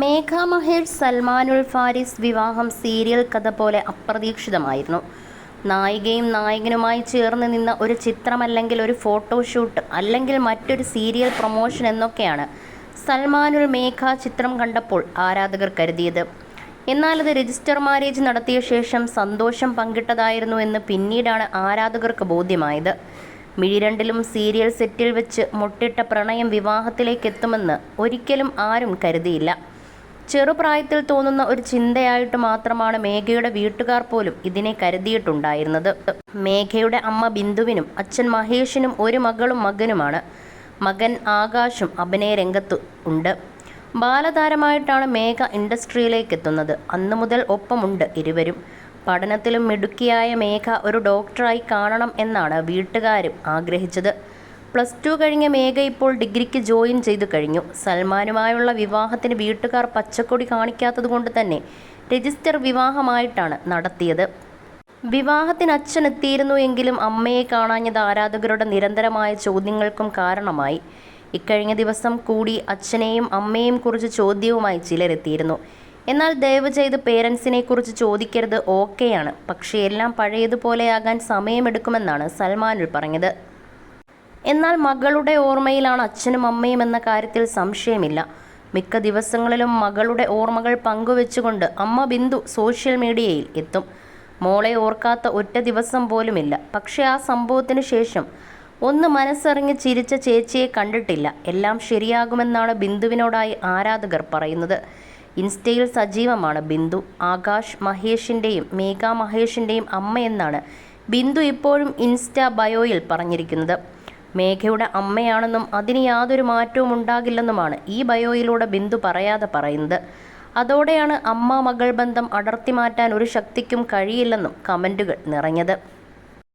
മേഘ മഹേഷ് സൽമാനുൽ ഫാരിസ് വിവാഹം സീരിയൽ കഥ പോലെ അപ്രതീക്ഷിതമായിരുന്നു. നായികയും നായകനുമായി ചേർന്ന് നിന്ന ഒരു ചിത്രമല്ലെങ്കിൽ ഒരു ഫോട്ടോഷൂട്ട് അല്ലെങ്കിൽ മറ്റൊരു സീരിയൽ പ്രൊമോഷൻ എന്നൊക്കെയാണ് സൽമാനുൽ മേഘ ചിത്രം കണ്ടപ്പോൾ ആരാധകർ കരുതിയത്. എന്നാൽ അത് രജിസ്റ്റർ മാരേജ് നടത്തിയ ശേഷം സന്തോഷം പങ്കിട്ടതായിരുന്നു എന്ന് പിന്നീടാണ് ആരാധകർക്ക് ബോധ്യമായത്. മിഴിരണ്ടിലും സീരിയൽ സെറ്റിൽ വെച്ച് മുട്ടിട്ട പ്രണയം വിവാഹത്തിലേക്ക് എത്തുമെന്ന് ഒരിക്കലും ആരും കരുതിയില്ല. ചെറുപ്രായത്തിൽ തോന്നുന്ന ഒരു ചിന്തയായിട്ട് മാത്രമാണ് മേഘയുടെ വീട്ടുകാർ പോലും ഇതിനെ കരുതിയിട്ടുണ്ടായിരുന്നത്. മേഘയുടെ അമ്മ ബിന്ദുവിനും അച്ഛൻ മഹേഷിനും ഒരു മകളും മകനുമാണ്. മകൻ ആകാശും അഭിനയ രംഗത്ത് ഉണ്ട്. ബാലതാരമായിട്ടാണ് മേഘ ഇൻഡസ്ട്രിയിലേക്ക് എത്തുന്നത്. അന്നു മുതൽ ഒപ്പമുണ്ട് ഇരുവരും. പഠനത്തിലും മിടുക്കിയായ മേഘ ഒരു ഡോക്ടറായി കാണണം എന്നാണ് വീട്ടുകാരും ആഗ്രഹിച്ചത്. +2 കഴിഞ്ഞ മേഘ ഇപ്പോൾ ഡിഗ്രിക്ക് ജോയിൻ ചെയ്തു കഴിഞ്ഞു. സൽമാനുമായുള്ള വിവാഹത്തിന് വീട്ടുകാർ പച്ചക്കൊടി കാണിക്കാത്തതുകൊണ്ട് തന്നെ രജിസ്റ്റർ വിവാഹമായിട്ടാണ് നടത്തിയത്. വിവാഹത്തിന് അച്ഛൻ എത്തിയിരുന്നു എങ്കിലും അമ്മയെ കാണാഞ്ഞത് ആരാധകരുടെ നിരന്തരമായ ചോദ്യങ്ങൾക്കും കാരണമായി. ഇക്കഴിഞ്ഞ ദിവസം കൂടി അച്ഛനെയും അമ്മയെയും കുറിച്ച് ചോദ്യവുമായി ചിലരെത്തിയിരുന്നു. എന്നാൽ ദയവ് ചെയ്ത് പേരൻസിനെ കുറിച്ച് ചോദിക്കരുത്, ഓക്കെയാണ്, പക്ഷേ എല്ലാം പഴയതുപോലെയാകാൻ സമയമെടുക്കുമെന്നാണ് സൽമാനുൽ പറഞ്ഞത്. എന്നാൽ മകളുടെ ഓർമ്മയിലാണ് അച്ഛനും അമ്മയും എന്ന കാര്യത്തിൽ സംശയമില്ല. മിക്ക ദിവസങ്ങളിലും മകളുടെ ഓർമ്മകൾ പങ്കുവെച്ചുകൊണ്ട് അമ്മ ബിന്ദു സോഷ്യൽ മീഡിയയിൽ എത്തും. മോളെ ഓർക്കാത്ത ഒറ്റ ദിവസം പോലുമില്ല. പക്ഷേ ആ സംഭവത്തിന് ശേഷം ഒന്ന് മനസ്സറിഞ്ഞ് ചിരിച്ച ചേച്ചിയെ കണ്ടിട്ടില്ല. എല്ലാം ശരിയാകുമെന്നാണ് ബിന്ദുവിനോടായി ആരാധകർ പറയുന്നത്. ഇൻസ്റ്റയിൽ സജീവമാണ് ബിന്ദു. ആകാശ് മഹേഷിൻ്റെയും മേഘ മഹേഷിൻ്റെയും അമ്മയെന്നാണ് ബിന്ദു ഇപ്പോഴും ഇൻസ്റ്റാ ബയോയിൽ പറഞ്ഞിരിക്കുന്നത്. മേഘയുടെ അമ്മയാണെന്നും അതിന് യാതൊരു മാറ്റവും ഉണ്ടാകില്ലെന്നുമാണ് ഈ ബയോയിലൂടെ ബിന്ദു പറയാതെ പറയുന്നത്. അതോടെയാണ് അമ്മ മകൾ ബന്ധം അടർത്തി മാറ്റാൻ ഒരു ശക്തിക്കും കഴിയില്ലെന്നും കമൻറ്റുകൾ നിറഞ്ഞത്.